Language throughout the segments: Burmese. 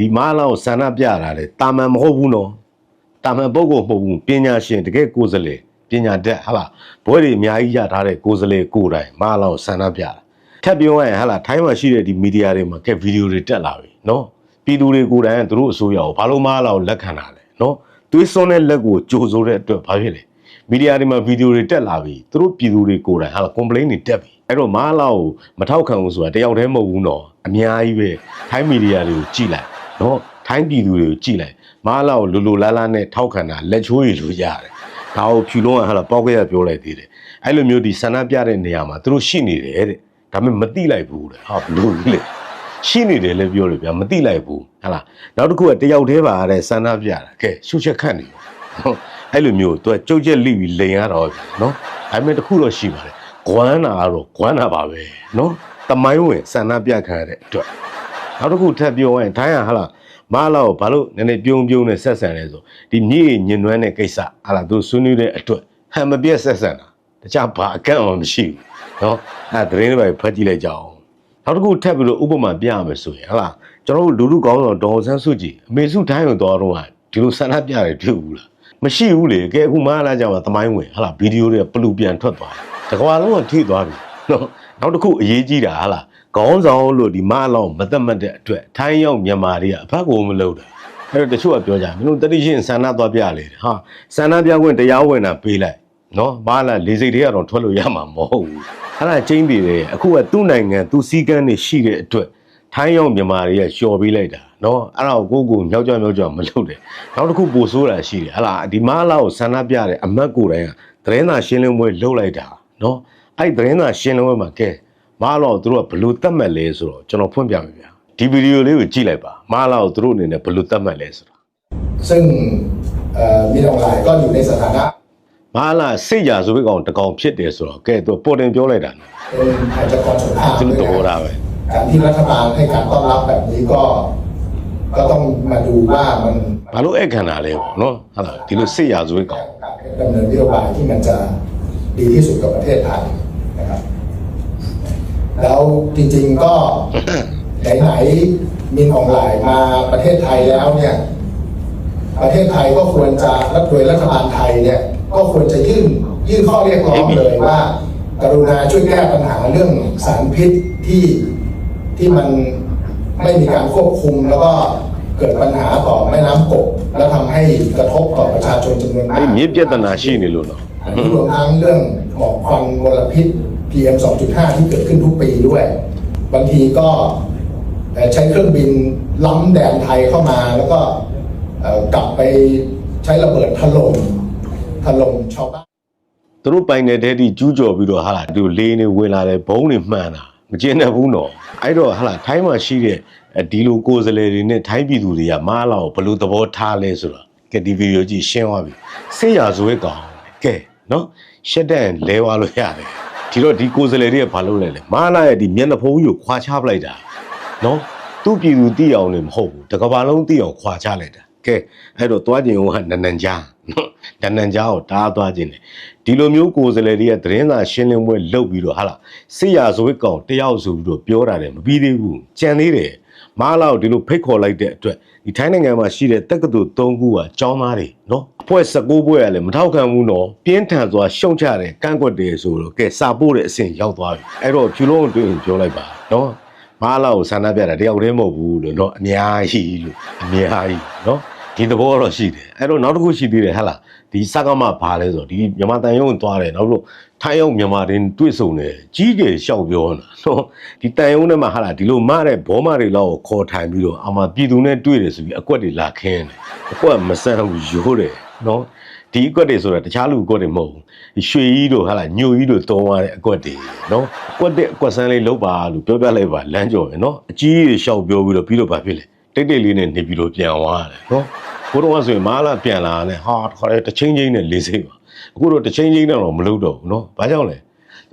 ဒီမားလောက်ဆန္ဒပြတာလေတာမန်မဟုတ်ဘူးနော်တာမန်ပုဂ္ဂိုလ်မဟုတ်ဘူးပညာရှင်တကယ်ကိုယ်စလေပညာတတ်ဟာလားဘွဲတွေအများကြီးရထားတဲ့ကိုယ်စလေကိုယ်တိုင်မားလောက်ဆန္ဒပြတာထပ်ပြောရရင်ဟာလားထိုင်းမှာရှိတဲ့ဒီမီဒီယာတွေမှာကဲဗီဒီယိုတွေတက်လာပြီနော်ပြည်သူတွေကိုယ်တိုင်ကသူတို့အစိုးရကိုဘာလို့မားလောက်လက်ခံတာလဲနော်သွေးစွန်းတဲ့လက်ကိုကြိုဆိုတဲ့အတွက်ဘာဖြစ်လဲမီဒီယာတွေမှာဗီဒီယိုတွေတက်လာပြီသူတို့ပြည်သူတွေကိုယ်တိုင်ဟာလား complain တွေတက်ပြီအဲ့တော့မားလောက်မထောက်ခံဘူးဆိုတာတယောက်တည်းမဟုတ်ဘူးနော်အများကြီးပဲထိုင်းမီဒီယာတွေကိုကြည့်လိုက်နော်ထိုင်းပြည်သူတွေကိုကြည့်လိုက်မားလောက်လူလားလားနဲ့ထောက်ခံတာလက်ချိုးရလို့ရတယ်ဒါကိုဖြူလုံးကဟာလားပေါက်ခဲ့ရပြောလိုက်သေးတယ်အဲ့လိုမျိုးဒီဆန္ဒပြတဲ့နေရာမှာသူတို့ရှိနေတယ်တဲ့ဒါပေမဲ့မသိလိုက်ဘူးတဲ့ဟာဘလို့ကြီးလေရှိနေတယ်လည်းပြောလို့ဗျာမသိလိုက်ဘူးဟာလားနောက်တစ်ခုကတယောက်တည်းပါတဲ့ဆန္ဒပြတာကဲရှုပ်ချက်ခတ်နေနော်အဲ့လိုမျိုးသူကကြုတ်ချက်လိပြီးလိန်ရတော့နော်ဒါပေမဲ့တစ်ခုတော့ရှိပါတယ်ဂွမ်းနာကတော့ဂွမ်းနာပါပဲနော်တမိုင်းဝင်ဆန္ဒပြခံရတဲ့အတွက်နောက်တစ်ခုထပ်ပြောရင်ထိုင်းဟာလားမားလောက်ဘာလို့နည်းနည်းပြုံးနဲ့ဆက်ဆံလဲဆိုဒီမြေညင်နွမ်းတဲ့ကိစ္စဟာလားသူဆွေးနွေးတဲ့အတွက်ဟန်မပြတ်ဆက်ဆံတာတခြားဘာအကန့်အောင်မရှိဘူးနော်အဲ့သတင်းတွေဖတ်ကြည့်လိုက်ကြအောင်နောက်တစ်ခုထပ်ပြီးတော့ဥပမာပြရမယ်ဆိုရင်ဟာလားကျွန်တော်တို့လူလူကောင်းတော့ဒေါ်ဆန်းစုကြည်အမေစုထိုင်းကိုတော်တော့ဒီလိုဆန္ဒပြတယ်တွေ့ဘူးလားမရှိဘူးလေကဲအခုမားလာကြမှာသမိုင်းဝင်ဟာလားဗီဒီယိုတွေပလူပြန်ထွက်သွားတယ်တကွာလုံးကထိသွားပြီနော်နောက်တစ်ခုအရေးကြီးတာဟာလားခေါင်းဆောင်လို့ဒီမားလောင်မသက်မတဲ့အတွက်ထိုင်းရောက်မြန်မာတွေကအဖက်ကိုမလုပ်တာအဲ့တော့တချို့ကပြောကြမင်းတို့တတိရှင်ဆန္ဒသွားပြလေဟာဆန္ဒပြခွင့်တရားဝင်တာပေးလိုက်နော်မားလာလေစိတ်တွေကတော့ထွက်လို့ရမှာမဟုတ်ဘူးအဲ့ဒါချင်းပြည်တယ်အခုကသူ့နိုင်ငံသူ့စည်းကမ်းတွေရှိတဲ့အတွက်ထိုင်းရောက်မြန်မာတွေကလျှော်ပေးလိုက်တာနော်အဲ့ဒါကိုကိုမြောက်ကြမလုပ်တယ်နောက်တစ်ခုပိုဆိုးတာရှိတယ်ဟလာဒီမားလာကိုဆန္ဒပြတယ်အမတ်ကိုယ်တိုင်ကသတင်းစာရှင်းလင်းပွဲလုပ်လိုက်တာနော်အဲ့သတင်းစာရှင်းလင်းပွဲမှာကဲမားလာကိုသူတို့ကဘလို့တတ်မှတ်လဲဆိုတော့ကျွန်တော်ဖွင့်ပြမယ်ဗျာဒီဗီဒီယိုလေးကိုကြည့်လိုက်ပါမားလာကိုသူတို့အနေနဲ့ဘလို့တတ်မှတ်လဲဆိုတော့ซึ่งมีออนไลน์ก็อยู่ในสถานะမားလာစိတ်ရာဆိုပြီးကောင်တကောင်ဖြစ်တယ်ဆိုတော့ကဲသူပေါ်တင်ပြောလိုက်တာနော်เป็นอาชญากรสงครามသူတို့တော်တာပဲการที่รัฐบาลให้การต้อนรับแบบนี้ก็ต้องมาดูว่ามันဘာလို့အခမ်းအနားလဲပေါ့နော်ဟာလားဒီလိုစိတ်ရာဆိုပြီးကောင်ดำเนินนโยบายที่มันจะดีที่สุดกับประเทศไทยนะครับแล้วจริงๆก็ไหนๆมินออนไลน์มาประเทศไทยแล้วเนี่ยประเทศไทยก็ควรจะโดยรัฐบาลไทยเนี่ยก็ควรจะยื่นข้อเรียกร้องเลยว่ากรุณาช่วยแก้ปัญหาเรื่องสารพิษที่มันไม่มีการควบคุมแล้วก็เกิดปัญหาต่อแม่น้ำกกแล้วทำให้กระทบต่อประชาชนจำนวนมากမြေပြဿนาရှိနေလို့နော်รวมทั้งเรื่องหมอกควันมลพิษ PM 2.5 ที่เกิดขึ้นทุกปีด้วยบางทีก็ใช้เครื่องบินล้ำแดนไทยเข้ามาแล้วก็กลับไปใช้ระเบิดถล่มชาวบ้านသူတို့ပိုင်တဲ့တည်းကျူးကျော်ပြီးတော့ဟာလာသူလေးနေဝင်လာတယ်ဘုံတွေမှန်တာမကျင်းတဲ့ဘူးနော်အဲ့တော့ဟာလာထိုင်းမှာရှိတဲ့ဒီလိုကိုယ်စားလှယ်တွေနဲ့ထိုင်းပြည်သူတွေကမားလာကိုဘယ်လိုသဘောထားလဲဆိုတော့ကဲဒီဗီဒီယိုကြည့်ရှင်းသွားပြီစိတ်ရာဇဝဲကောင်ကဲနော်ရှက်တဲ့လဲသွားလို့ရတယ်ဒီတော့ဒီကိုယ်စားလှယ်တွေကဘာလုပ်လဲလဲမားလာရဲ့ဒီမျက်နှာဖုံးကြီးကိုခွာချပလိုက်တာနော်သူ့ပြည်သူသိအောင်လည်းမဟုတ်ဘူးတကဘာလုံးသိအောင်ခွာချလိုက်တာကဲအဲ့တော့သွားကျင်ဟိုကနန်ကြားနော်နန်ကြားကိုတားသွားခြင်းလေဒီလိုမျိုးကိုယ်စားလှယ်တွေကသတင်းစာရှင်းလင်းပွဲလုပ်ပြီးတော့ဟာလားစိတ်ရာဇဝဲကောင်တယောက်ဆိုပြီးတော့ပြောတာတယ်မပြီးသေးဘူးကြံသေးတယ်မားလောက်ဒီလိုဖိတ်ခေါ်လိုက်တဲ့အတွက်ဒီထိုင်းနိုင်ငံမှာရှိတဲ့တက္ကသိုလ်3ခုကကျောင်းသားတွေနော်အဖွဲ့19ဖွဲ့ကလည်းမထောက်ခံဘူးနော်ပြင်းထန်စွာရှုံချတယ်ကန့်ကွက်တယ်ဆိုတော့ကဲစာပို့တဲ့အဆင့်ရောက်သွားပြီအဲ့တော့ဖြူလုံးတွေ့ရင်ပြောလိုက်ပါနော်မားလောက်ကိုဆန္ဒပြတာတယောက်တည်းမဟုတ်ဘူးလို့နော်အများကြီးနော်ဒီသဘောတော့ရှိတယ်အဲ့တော့နောက်တစ်ခုရှိသေးတယ်ဟဟလားဒီစကားမှဘာလဲဆိုတော့ဒီမြန်မာတန်ရုံးသွားတယ်နောက်လို့ထိုင်းရောက်မြန်မာတွေတွေ့ဆုံတယ်ကြီးကျယ်ရှောက်ပြောတာနော်ဒီတန်ရုံးထဲမှာဟာလားဒီလိုမတဲ့ဘောမတွေလောက်ကိုခေါ်ထိုင်ပြီးတော့အမှပြည်သူနဲ့တွေ့တယ်ဆိုပြီးအကွက်တွေလာခင်းတယ်အကွက်မဆန်းဘူးရိုးတယ်နော်ဒီအကွက်တွေဆိုတာတခြားလူအကွက်တွေမဟုတ်ဘူးဒီရွှေကြီးတို့ဟာလားညိုကြီးတို့တုံးသွားတဲ့အကွက်တွေနော်အကွက်တဲ့အကွက်ဆန်းလေးလောက်ပါလို့ပြောပြလိုက်ပါလမ်းကြော်ရယ်နော်အကြီးကြီးရှောက်ပြောပြီးတော့ဘာဖြစ်လဲတိတ်တိတ်လေးနဲ့နေပြီးတော့ပြန်သွားတယ်နော်ဘိုးတော်ကဆိုရင်မားလာပြန်လာတယ်ဟာခါရဲတချင်းချင်းနဲ့လေးစိတ်ပါအခုတော့တချင်းချင်းတော့မလုပ်တော့ဘူးနော်ဘာကြောင့်လဲ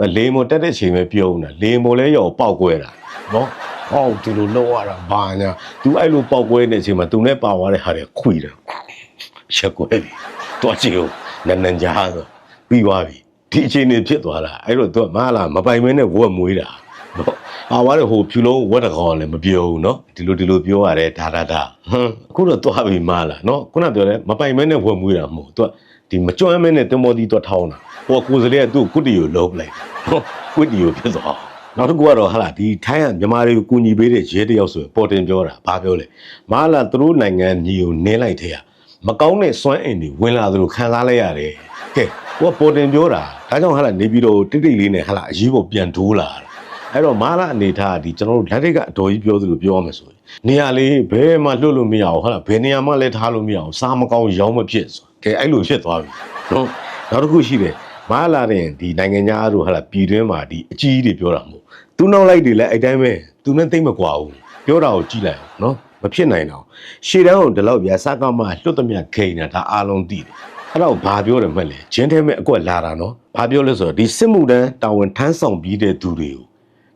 လေမိုတက်တဲ့ချိန်ပဲပြုံးတာလေမိုလဲရောပောက်ကွဲတာနော်ဟောဒီလိုလောက်ရတာဘာညာ तू အဲ့လိုပောက်ကွဲနေချိန်မှာ तू နဲ့ပါသွားတဲ့ဟာတွေခွေတယ်ချက်ကွဲပြီတွားချီကိုနန်ကြားဆိုပြီးသွားပြီဒီအချိန်နေဖြစ်သွားတာအဲ့တော့ तू မားလာမပိုင်မင်းနဲ့ဝက်မွေးတာနော် ပါသွားတယ်ဟိုဖြူလုံးဝတ်တကောင်လည်းမပြောဘူးเนาะဒီလိုပြောရတယ်ဒါအခုတော့သွားပြီမလားเนาะခုနပြောတယ်မပိုင်မဲနဲ့ဝယ်မွေးတာမဟုတ်သူကဒီမကြွမ်းမဲနဲ့တင်မော်တီတော့ထောင်းတာဟိုကိုစလေးကသူ့ကုတ္တီကိုလုံးလိုက်เนาะကုတ္တီကိုဖြစ်သွားနောက်တစ်ခုကတော့ဟာလာဒီထိုင်းကမြန်မာတွေကိုကူညီပေးတဲ့ရဲတယောက်ဆိုရင်ပေါ်တင်ပြောတာဘာပြောလဲမလားသူတို့နိုင်ငံညီကိုနင်းလိုက်တဲ့ဟာမကောင်းတဲ့စွမ်းအင်တွေဝင်လာသလိုခံစားလိုက်ရတယ်ကဲဟိုကပေါ်တင်ပြောတာဒါကြောင့်ဟာလာနေပြီးတော့တိတ်လေးနဲ့ဟာလာအရေးပေါ်ပြန်ထိုးလာအဲ့တော့မာလာအနေထားဒီကျွန်တော်တို့လက်ထိတ်ကအတော်ကြီးပြောသလိုပြောရမယ်ဆိုရင်နေရာလေးဘယ်မှလွတ်လို့မရအောင်ဟာလာဘယ်နေရာမှလည်းထားလို့မရအောင်စားမကောင်းရောင်းမဖြစ်ဆိုကဲအဲ့လိုဖြစ်သွားပြီနော်နောက်တစ်ခုရှိတယ်မာလာတဲ့ဒီနိုင်ငံသားတို့ဟာလာပြည်တွင်းမှာဒီအကြီးတွေပြောတာမဟုတ်သူနောက်လိုက်တွေလည်းအဲ့တိုင်းပဲသူနဲ့သိမ့်မကွာဘူးပြောတာကိုကြည့်လိုက်အောင်နော်မဖြစ်နိုင်တော့ရှေ့တန်းကိုဒီလောက်ပြစကားမှလွတ်သမျှခိန်တာဒါအားလုံးသိတယ်အဲ့တော့ဘာပြောတယ်မှတ်လဲဂျင်းထဲမဲ့အကွက်လာတာနော်ဘာပြောလဲဆိုတော့ဒီစစ်မှုတန်းတာဝန်ထမ်းဆောင်ပြီးတဲ့သူတွေကို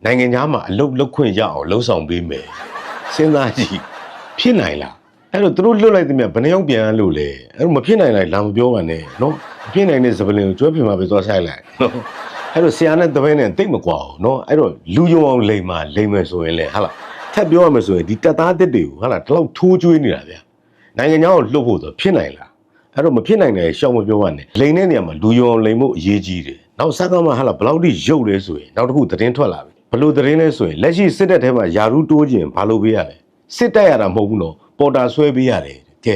နိုင်ငံသားမှာအလုပ်လုပ်ခွင့်ရအောင်လှုံ့ဆော်ပေးမယ်စဉ်းစားကြည့်ဖြစ်နိုင်လားအဲ့တော့သူတို့လွတ်လိုက်တဲ့မြတ်ဘယ်နှယောက်ပြန်လို့လဲအဲ့တော့မဖြစ်နိုင်လိုက်လာမပြောပါနဲ့နော်မဖြစ်နိုင်တဲ့စပလင်ကိုကျွဲပြင်မှာပဲသွားဆိုင်လိုက်နော်အဲ့တော့ဆရာနဲ့တပည့်နဲ့တိတ်မကွာဘူးနော်အဲ့တော့လူယုံအောင်လိမ်မယ်ဆိုရင်လေဟာလားထပ်ပြောရမယ်ဆိုရင်ဒီတက်သားတစ်တွေကိုဟာလားဒီလောက်ထိုးကျွေးနေတာဗျာနိုင်ငံသားကိုလှုပ်ဖို့ဆိုဖြစ်နိုင်လားအဲ့တော့မဖြစ်နိုင်တဲ့ရှောင်းမပြောပါနဲ့လိမ်တဲ့နေရာမှာလူယုံအောင်လိမ်ဖို့အရေးကြီးတယ်နောက်စကားမှဟာလားဘယ်လောက်ထိရုပ်လဲဆိုရင်နောက်တစ်ခုသတင်းထွက်လာပြီဘလို့သတင်းလဲဆိုရင်လက်ရှိစစ်တပ်ထဲမှာယာရုတိုးခြင်းဘာလို့ပေးရလဲစစ်တပ်ရတာမဟုတ်ဘူးနော်ပေါ်တာဆွဲပေးရတယ်ကဲ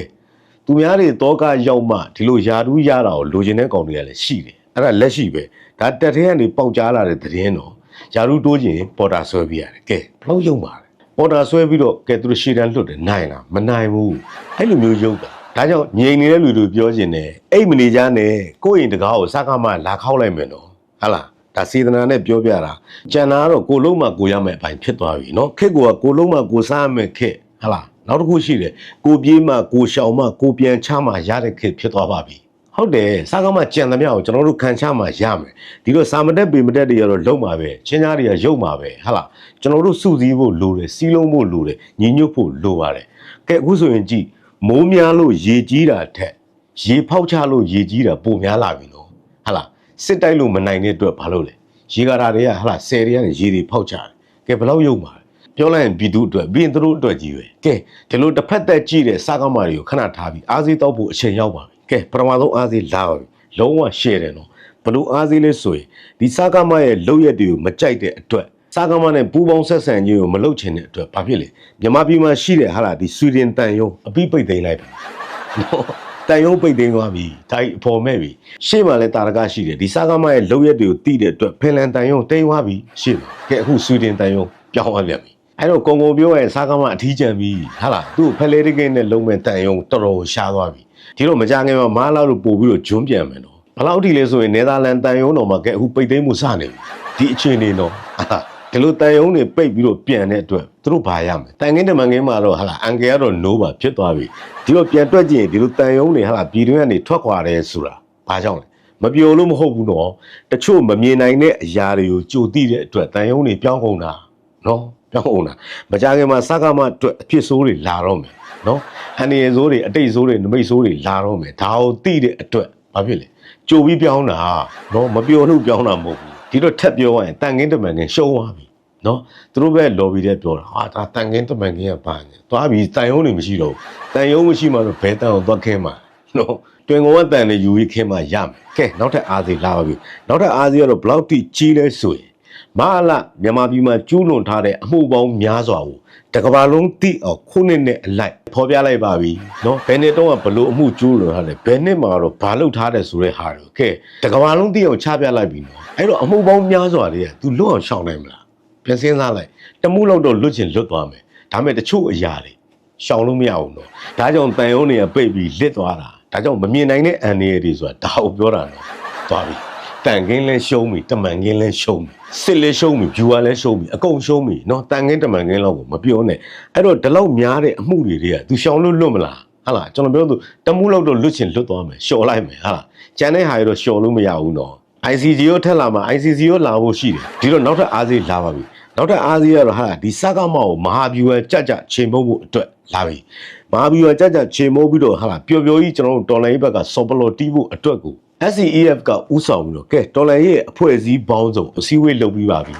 သူများတွေတောကရောက်မှဒီလိုယာရုရတာကိုလိုချင်တဲ့ကောင်တွေကလည်းရှိတယ်အဲ့ဒါလက်ရှိပဲဒါတက်ထဲကနေပေါက်ကြားလာတဲ့သတင်းတော့ယာရုတိုးခြင်းပေါ်တာဆွဲပေးရတယ်ကဲဘလို့ရုံပါလဲပေါ်တာဆွဲပြီးတော့ကဲသူတို့ရှေ့တန်းလွတ်တယ်နိုင်လားမနိုင်ဘူးအဲ့လိုမျိုးရုပ်တာဒါကြောင့်ငြိမ်နေတဲ့လူတွေပြောခြင်းနဲ့အိတ်မနေကြနဲ့ကိုယ့်အိမ်တကားကိုစကားမှလာခောက်လိုက်မယ်နော်ဟာလားဒါစေတနာနဲ့ပြောပြတာကျန်တာကတော့ကိုလုံးမှကိုရမယ်အပိုင်းဖြစ်သွားပြီเนาะခက်ကိုလုံးမှကိုစားမယ်ခက်ဟာလားနောက်တစ်ခုရှိတယ်ကိုပြေးမှကိုရှောင်မှကိုပြန်ချမှရတဲ့ခက်ဖြစ်သွားပါပြီဟုတ်တယ်စားကောင်းမှကြံသမျှကိုကျွန်တော်တို့ခံချမှရမယ်ဒီလိုစာမတက်ပေမတက်တွေကတော့လုံးပါပဲချင်းသားတွေကရုပ်ပါပဲဟာလားကျွန်တော်တို့စုစည်းဖို့လိုတယ်စီးလုံးဖို့လိုတယ်ညီညွတ်ဖို့လိုပါတယ်ကဲအခုဆိုရင်ကြည့်မိုးများလို့ရေကြီးတာထက်ရေဖောက်ချလို့ရေကြီးတာပိုများလာပြီနော်ဟာလားစစ်တိုက်လို့မနိုင်တဲ့အတွက်ဘာလို့လဲရေကာတာတွေကဟာလားဆယ်တွေကနေရေတွေဖောက်ချတယ်ကဲဘယ်လောက်ရုပ်ပါလဲပြောလိုက်ရင်ပြည်သူအတွက်ပြီးရင်သူတို့အတွက်ကြီးပဲကဲဒီလိုတစ်ဖက်သက်ကြည့်တဲ့စားကောင်းမာတွေကိုခဏထားပြီးအားစေးတောက်ဖို့အချိန်ရောက်ပါပြီကဲပထမဆုံးအားစေးလာပါပြီလုံးဝရှယ်တယ်နော်ဘလို့အားစေးလဲဆိုရင်ဒီစားကောင်းမာရဲ့လုပ်ရက်တွေကိုမကြိုက်တဲ့အတွက်စားကောင်းမာနဲ့ပူပေါင်းဆက်ဆံခြင်းကိုမလုပ်ချင်တဲ့အတွက်ဘာဖြစ်လဲမြန်မာပြည်မှာရှိတဲ့ဟာလားဒီဆွီဒင်တန်ယုံအပိပိတ်သိမ်းလိုက်ပြီနော်တန်ယုံပိတ်သိမ်းသွားပြီဒါအဖော်မဲ့ပြီရှေ့မှာလည်းတာရကရှိတယ်ဒီစားကောင်းမာရဲ့လုပ်ရက်တွေကိုတီးတဲ့အတွက်ဖင်လန်တန်ယုံတိမ်းသွားပြီရှေ့မှာကဲအခုဆွီဒင်တန်ယုံပြောင်းသွားပြန်ပြီအဲ့တော့ကုံပြောရဲ့စားကောင်းမှအထီးကျန်ပြီဟာလားသူ့ဖလဲတကင်းနဲ့လုံးမဲ့တန်ယုံတော်တော်ရှားသွားပြီဒီတော့မကြခင်မှာမားလာလို့ပို့ပြီးတော့ဂျွန်းပြန်မယ်နော်ဘလောက်ထိလဲဆိုရင်နယ်သာလန်တန်ယုံတော်မှာကဲအခုပိတ်သိမ်းမှုစနေပြီဒီအခြေအနေတော့ဒီလိုတန်ယုံတွေပိတ်ပြီးတော့ပြန်တဲ့အတွက်သူတို့ဘာရမလဲတန်ခင်းတမန်ခင်းမှာတော့ဟာလားအန်ကယ်ကတော့ no ပါဖြစ်သွားပြီဒီတော့ပြန်တွက်ကြည့်ရင်ဒီလိုတန်ယုံတွေဟာလားပြည်တွင်းကနေထွက်ခွာတယ်ဆိုတာဘာကြောင့်လဲမပြောလို့မဟုတ်ဘူးနော်တချို့မမြင်နိုင်တဲ့အရာတွေကိုကြိုသိတဲ့အတွက်တန်ယုံတွေပြောင်းကုန်တာနော်ပြောင်းအောင်လားမကြခင်မှာစကားမှအတွက်အဖြစ်ဆိုးတွေလာတော့မယ်နော်အန်ရီဆိုးတွေအတိတ်ဆိုးတွေနမိတ်ဆိုးတွေလာတော့မယ်ဒါကိုသိတဲ့အတွက်ဘာဖြစ်လဲကြိုပြီးပြောင်းတာနော်မပြောလို့ပြောင်းတာမဟုတ်ဘူးဒီတော့ထက်ပြောရရင်တန်ခင်းတမန်ခင်းရှုံးသွားပြီနော်သူတို့ပဲ lobby တဲ့ပြောတာဟာဒါတန်ခင်းတမန်ခင်းကပါနေသွားပြီးတန်ယုံတွေမရှိတော့ဘူးတန်ယုံမရှိမှတော့ဘဲတန်အောင်သွားခင်းမှာနော်တွင်ကုန်ကတန်နေယူပြီးခင်းမှာရမယ်ကဲနောက်ထပ်အားစီလာပါပြီနောက်ထပ်အားစီကတော့ဘလောက်တိကြီးလဲဆိုရင်မာလာမြန်မာပြည်မှာကျူးလွန်ထားတဲ့အမှုပေါင်းများစွာကိုတကဘာလုံးတိအောင်ခုနှစ်နဲ့အလိုက်ဖော်ပြလိုက်ပါပြီเนาะဘယ်နှစ်တော့ဘလို့အမှုကျူးလွန်ထားတယ်ဘယ်နှစ်မှာတော့ဘာလုပ်ထားတယ်ဆိုတဲ့ဟာတော့ကဲတကဘာလုံးတိအောင်ချပြလိုက်ပြီเนาะအဲ့တော့အမှုပေါင်းများစွာတွေက तू လွတ်အောင်ရှောင်နိုင်မလားပြန်စဉ်းစားလိုက်တမှုလောက်တော့လွတ်ချင်လွတ်သွားမယ်ဒါပေမဲ့တချို့အရာတွေရှောင်လို့မရဘူးเนาะဒါကြောင့်တန်ရုံးတွေကပိတ်ပြီးလစ်သွားတာဒါကြောင့်မမြင်နိုင်တဲ့အန်ရည်တွေဆိုတာဒါကိုပြောတာเนาะသွားပြီတန်ခင်းလဲရှုံးပြီတမန်ခင်းလဲရှုံးပြီစစ်လဲရှုံးပြီ viewer လဲရှုံးပြီအကုန်ရှုံးပြီเนาะတန်ခင်းတမန်ခင်းလောက်ကိုမပြောနဲ့အဲ့တော့ဒီလောက်များတဲ့အမှုတွေက तू ရှောင်လို့လွတ်မလားဟာလားကျွန်တော်ပြောသူတမှုလောက်တော့လွတ်ချင်လွတ်သွားမယ်လျှော်လိုက်မယ်ဟာလားကျန်တဲ့ဟာတွေတော့လျှော်လို့မရဘူးเนาะ ICC ရောထက်လာမှာ ICC ရောလာဖို့ရှိတယ်ဒီတော့နောက်ထပ်အားစေးလာပါပြီနောက်ထပ်အားစေးရတော့ဟာဒီစကားမောက်ကိုမဟာ viewer ကြကြချိန်ဖို့အတွက်လာပြီမဟာ viewer ကြကြချိန်မိုးပြီးတော့ဟာလားပျော်ပျော်ကြီးကျွန်တော်တို့တော်လိုင်းဘက်ကစော်ပလော်တီးဖို့အတွက်ကိုSCEF ကဥဆောင်ပြီးတော့ကဲတော်လိုင်းရဲ့အဖွဲ့အစည်းပေါင်းစုံအစည်းအဝေးလုပ်ပြီးပါပြီ